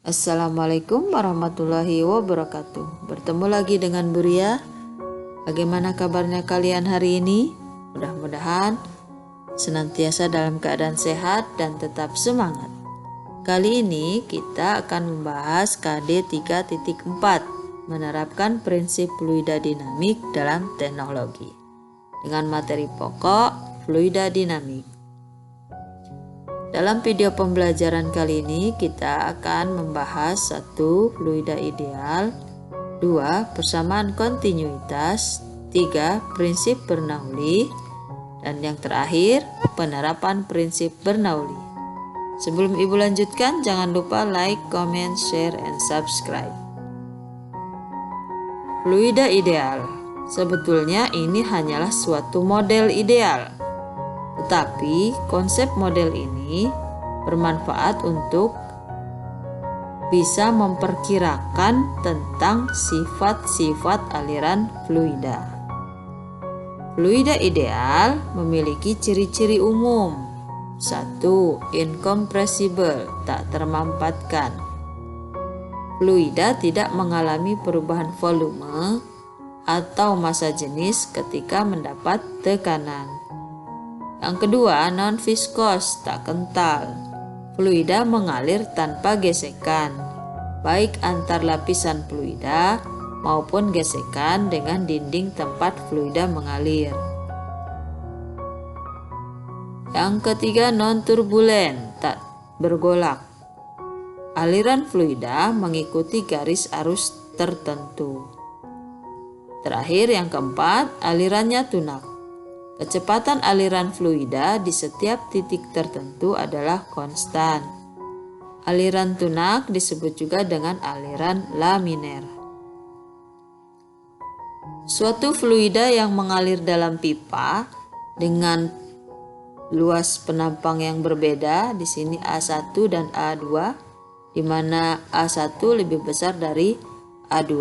Assalamualaikum warahmatullahi wabarakatuh. Bertemu lagi dengan Bu Ria. Bagaimana kabarnya kalian hari ini? Mudah-mudahan senantiasa dalam keadaan sehat dan tetap semangat. Kali ini kita akan membahas KD 3.4, menerapkan prinsip fluida dinamik dalam teknologi, dengan materi pokok fluida dinamik. Dalam video pembelajaran kali ini kita akan membahas 1. Fluida ideal, 2. Persamaan kontinuitas, 3. Prinsip Bernoulli, dan yang terakhir penerapan prinsip Bernoulli. Sebelum Ibu lanjutkan, jangan lupa like, comment, share, and subscribe. Fluida ideal, sebetulnya ini hanyalah suatu model ideal. Tetapi konsep model ini bermanfaat untuk bisa memperkirakan tentang sifat-sifat aliran fluida. Fluida ideal memiliki ciri-ciri umum. 1. Incompressible, tak termampatkan. Fluida tidak mengalami perubahan volume atau massa jenis ketika mendapat tekanan. Yang kedua, non-viskos, tak kental. Fluida mengalir tanpa gesekan, baik antar lapisan fluida maupun gesekan dengan dinding tempat fluida mengalir. Yang ketiga, non-turbulen, tak bergolak. Aliran fluida mengikuti garis arus tertentu. Terakhir, yang keempat, alirannya tunak. Kecepatan aliran fluida di setiap titik tertentu adalah konstan. Aliran tunak disebut juga dengan aliran laminer. Suatu fluida yang mengalir dalam pipa dengan luas penampang yang berbeda, di sini A1 dan A2, di mana A1 lebih besar dari A2.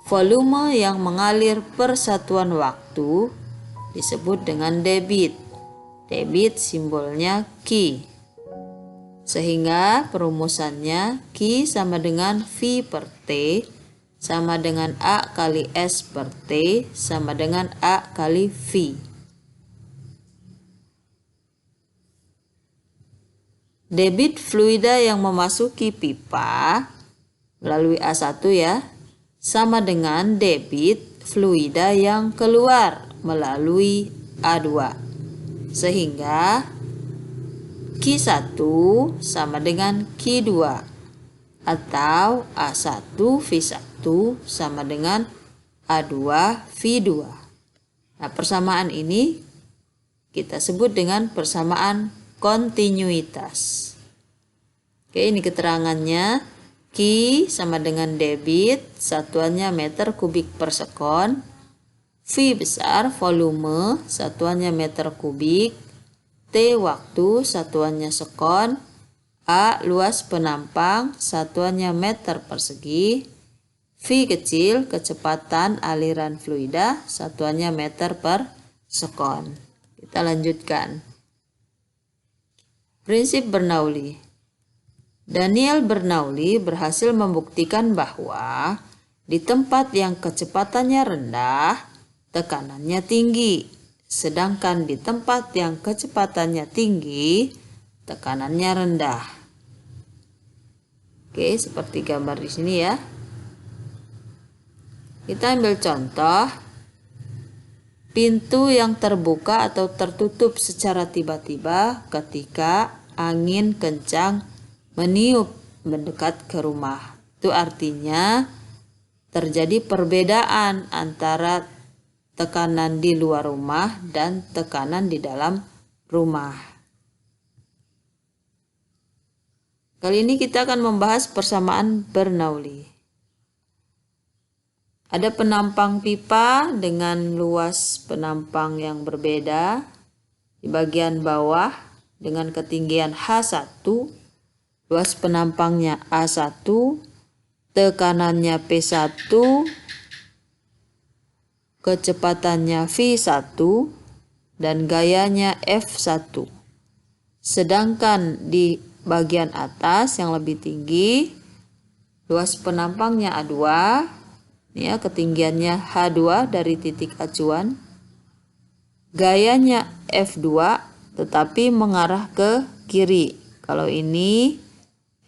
Volume yang mengalir per satuan waktu disebut dengan debit. Debit simbolnya Q. Sehingga perumusannya Q sama dengan V per T sama dengan A kali S per T sama dengan A kali V. Debit fluida yang memasuki pipa melalui A1 ya, sama dengan debit fluida yang keluar melalui A2, sehingga Q1 sama dengan Q2 atau A1 V1 sama dengan A2 V2. Nah, persamaan ini kita sebut dengan persamaan kontinuitas. Oke, ini keterangannya. Q sama dengan debit, satuannya meter kubik per sekon. V besar, volume, satuannya meter kubik. T waktu, satuannya sekon. A luas penampang, satuannya meter persegi. V kecil, kecepatan aliran fluida, satuannya meter per sekon. Kita lanjutkan. Prinsip Bernoulli. Daniel Bernoulli berhasil membuktikan bahwa di tempat yang kecepatannya rendah, tekanannya tinggi, sedangkan di tempat yang kecepatannya tinggi, tekanannya rendah. Oke, seperti gambar di sini ya. Kita ambil contoh. Pintu yang terbuka atau tertutup secara tiba-tiba ketika angin kencang meniup mendekat ke rumah. Itu artinya terjadi perbedaan antara tekanan di luar rumah dan tekanan di dalam rumah. Kali ini kita akan membahas persamaan Bernoulli. Ada penampang pipa dengan luas penampang yang berbeda. Di bagian bawah dengan ketinggian H1, luas penampangnya A1, tekanannya P1, kecepatannya V1, dan gayanya F1. Sedangkan di bagian atas yang lebih tinggi, luas penampangnya A2, ya, ketinggiannya H2 dari titik acuan, gayanya F2 tetapi mengarah ke kiri. Kalau ini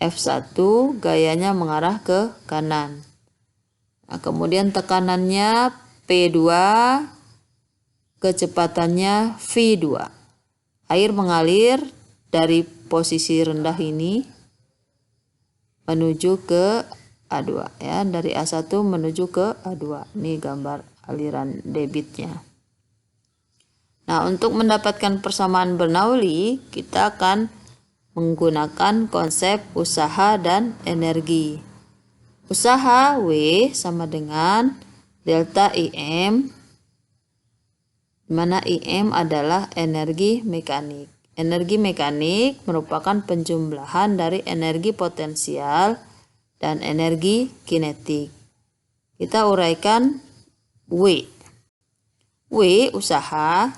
F1 gayanya mengarah ke kanan. Nah, kemudian tekanannya P2, kecepatannya V2. Air mengalir dari posisi rendah ini menuju ke A2, ya, dari A1 menuju ke A2. Ini gambar aliran debitnya. Nah, untuk mendapatkan persamaan Bernoulli, kita akan menggunakan konsep usaha dan energi. Usaha W sama dengan delta IM, di mana IM adalah energi mekanik. Energi mekanik merupakan penjumlahan dari energi potensial dan energi kinetik. Kita uraikan W. W usaha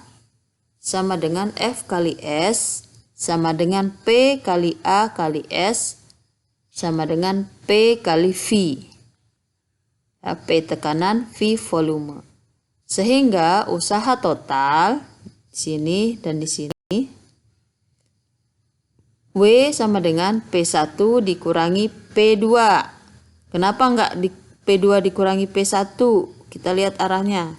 sama dengan F kali S sama dengan P kali A kali S sama dengan P kali V. Ya, P tekanan, V volume. Sehingga usaha total di sini dan di sini W sama dengan P1 dikurangi P2. Kenapa enggak P2 dikurangi P1? Kita lihat arahnya.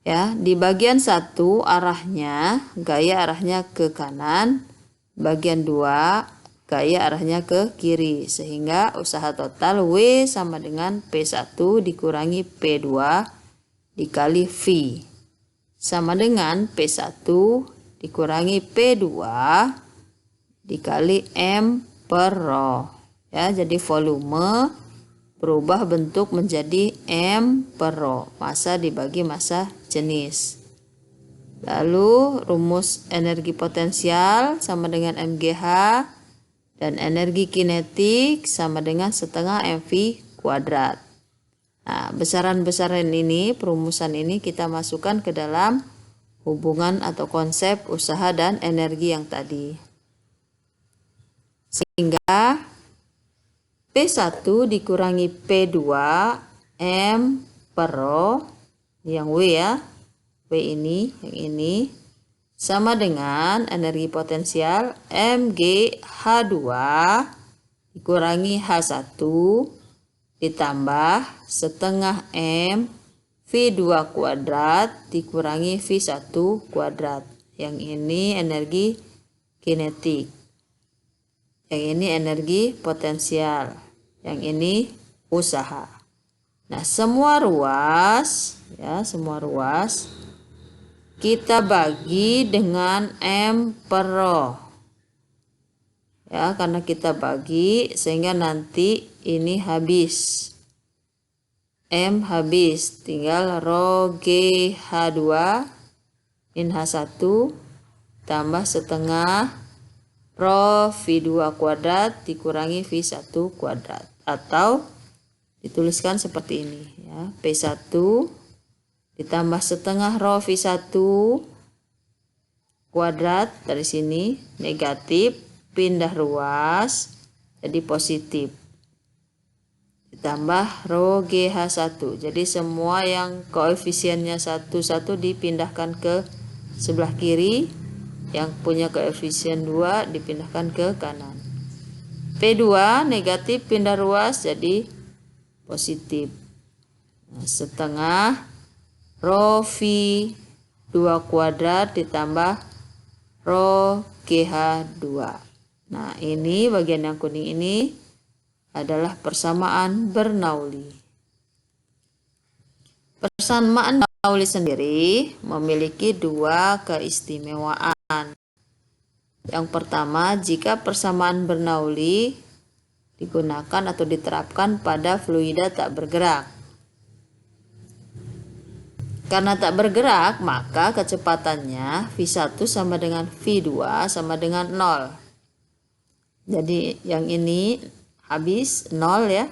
Ya, di bagian 1 arahnya, gaya arahnya ke kanan, bagian 2 gaya arahnya ke kiri, sehingga usaha total W sama dengan P1 dikurangi P2 dikali V sama dengan P1 dikurangi P2 dikali M per rho. Ya, jadi volume berubah bentuk menjadi M per rho, massa dibagi massa jenis. Lalu rumus energi potensial sama dengan MGH dan energi kinetik sama dengan setengah MV kuadrat. Nah, besaran-besaran ini, perumusan ini kita masukkan ke dalam hubungan atau konsep usaha dan energi yang tadi. Sehingga P1 dikurangi P2 M per rho, yang W ya, W ini, yang ini, sama dengan energi potensial MgH2 dikurangi H1 ditambah setengah M V2 kuadrat dikurangi V1 kuadrat. Yang ini energi kinetik. Yang ini energi potensial. Yang ini usaha. Nah, semua ruas, ya, semua ruas kita bagi dengan M per rho. Ya, karena kita bagi sehingga nanti ini habis. M habis, tinggal rho GH2 min H1 tambah setengah rho V2 kuadrat dikurangi V1 kuadrat. Atau dituliskan seperti ini, ya, P1 ditambah setengah rho V1 kuadrat, dari sini negatif, pindah ruas jadi positif, ditambah rho GH1. Jadi semua yang koefisiennya 1 dipindahkan ke sebelah kiri, yang punya koefisien 2 dipindahkan ke kanan. P2 negatif, pindah ruas jadi positif. Nah, setengah rho V2 kuadrat ditambah rho GH2. Nah, ini bagian yang kuning ini adalah persamaan Bernoulli. Persamaan Bernoulli sendiri memiliki dua keistimewaan. Yang pertama, jika persamaan Bernoulli digunakan atau diterapkan pada fluida tak bergerak. Karena tak bergerak, maka kecepatannya V1 sama dengan V2 sama dengan 0. Jadi yang ini habis 0 ya.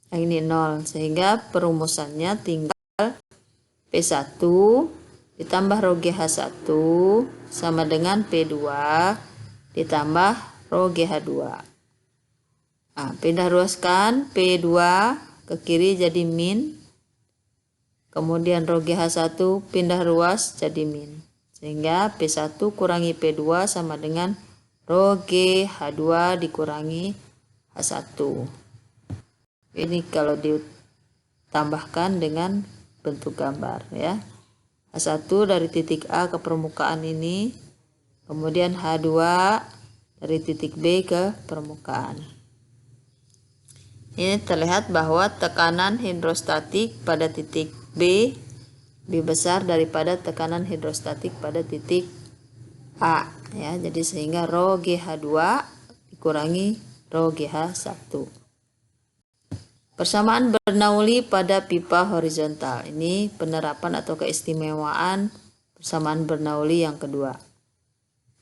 Yang ini 0. Sehingga perumusannya tinggal P1 ditambah rho GH1 sama dengan P2 ditambah rho GH2. Nah, pindah ruaskan P2 ke kiri jadi min. Kemudian rho GH1 pindah ruas jadi min. Sehingga P1 kurangi P2 sama dengan rho GH2 dikurangi H1. Ini kalau ditambahkan dengan bentuk gambar ya. H1 dari titik A ke permukaan ini, kemudian H2 dari titik B ke permukaan. Ini terlihat bahwa tekanan hidrostatik pada titik B lebih besar daripada tekanan hidrostatik pada titik A ya. Jadi sehingga rho GH2 dikurangi rho GH1. Persamaan Bernoulli pada pipa horizontal. Ini penerapan atau keistimewaan persamaan Bernoulli yang kedua.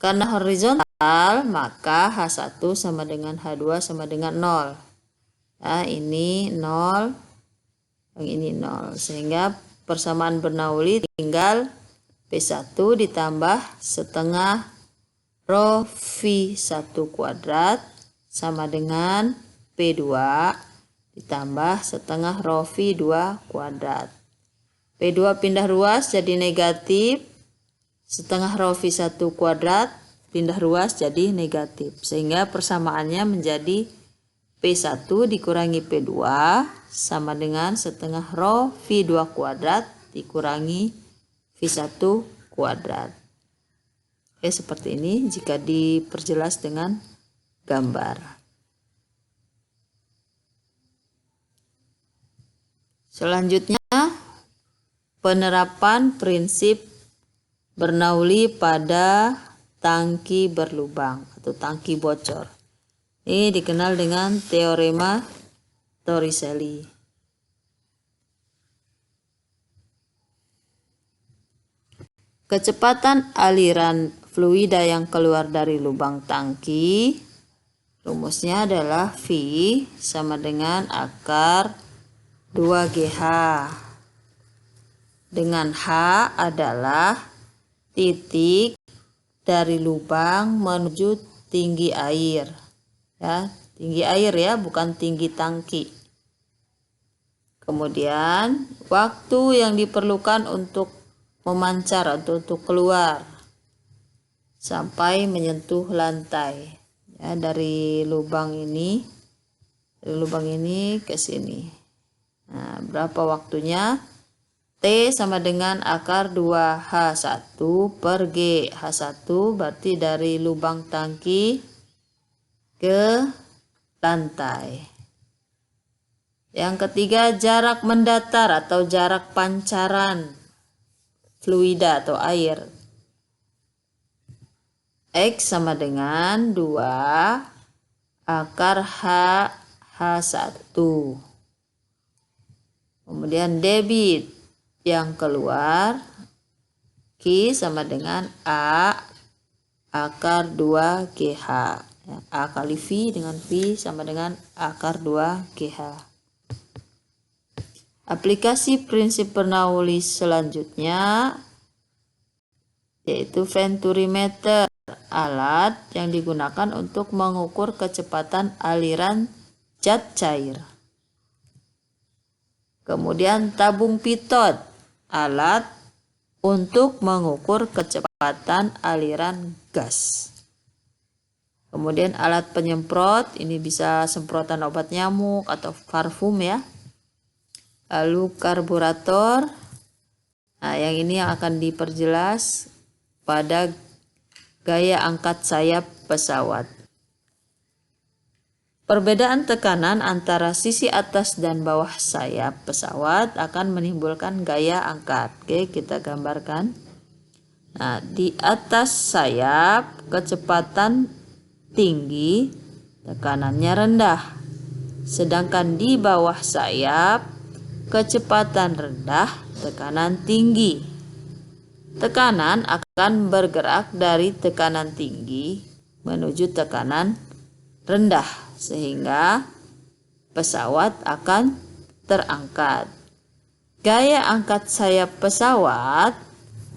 Karena horizontal, maka H1 sama dengan H2 sama dengan 0. Ya, ini 0, yang ini 0. Sehingga persamaan Bernoulli tinggal P1 ditambah setengah rho V1 kuadrat sama dengan P2 ditambah setengah rho V2 kuadrat. P2 pindah ruas jadi negatif, setengah rho V1 kuadrat pindah ruas jadi negatif. Sehingga persamaannya menjadi P1 dikurangi P2 sama dengan setengah rho V2 kuadrat dikurangi V1 kuadrat. Oke, seperti ini jika diperjelas dengan gambar. Selanjutnya, penerapan prinsip Bernoulli pada tangki berlubang atau tangki bocor. Ini dikenal dengan teorema Torricelli. Kecepatan aliran fluida yang keluar dari lubang tangki, rumusnya adalah V sama dengan akar 2GH, dengan H adalah titik dari lubang menuju tinggi air ya, tinggi air ya, bukan tinggi tangki. Kemudian waktu yang diperlukan untuk memancar atau untuk keluar sampai menyentuh lantai ya, dari lubang ini ke sini. Nah, berapa waktunya? T sama dengan akar 2H1 per G. H1 berarti dari lubang tangki ke lantai. Yang ketiga, jarak mendatar atau jarak pancaran fluida atau air. X sama dengan 2 akar H1. Kemudian debit yang keluar Q sama dengan A akar 2GH. Ya, A kali V dengan V sama dengan akar 2GH. Aplikasi prinsip Bernoulli selanjutnya yaitu venturimeter, alat yang digunakan untuk mengukur kecepatan aliran zat cair. Kemudian tabung pitot, alat untuk mengukur kecepatan aliran gas. Kemudian alat penyemprot, ini bisa semprotan obat nyamuk atau parfum ya. Lalu karburator, nah yang ini yang akan diperjelas pada gaya angkat sayap pesawat. Perbedaan tekanan antara sisi atas dan bawah sayap pesawat akan menimbulkan gaya angkat. Oke, kita gambarkan. Nah, di atas sayap kecepatan tinggi, tekanannya rendah. Sedangkan di bawah sayap kecepatan rendah, tekanan tinggi. Tekanan akan bergerak dari tekanan tinggi menuju tekanan rendah, sehingga pesawat akan terangkat. Gaya angkat sayap pesawat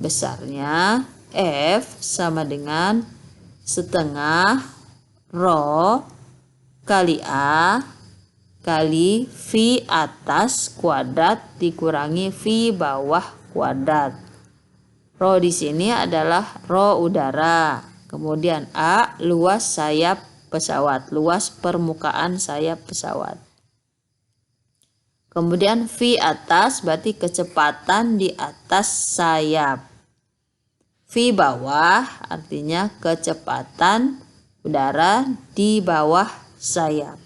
besarnya F sama dengan setengah Rho kali A kali V atas kuadrat dikurangi V bawah kuadrat. Rho di sini adalah rho udara. Kemudian A luas sayap pesawat, luas permukaan sayap pesawat. Kemudian V atas berarti kecepatan di atas sayap. V bawah artinya kecepatan udara di bawah sayap.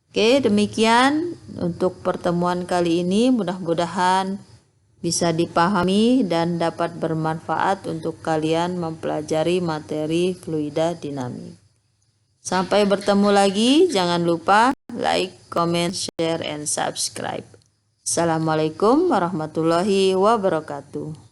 Oke, demikian untuk pertemuan kali ini. Mudah-mudahan bisa dipahami dan dapat bermanfaat untuk kalian mempelajari materi fluida dinamik. Sampai bertemu lagi, jangan lupa like, comment, share, and subscribe. Assalamualaikum warahmatullahi wabarakatuh.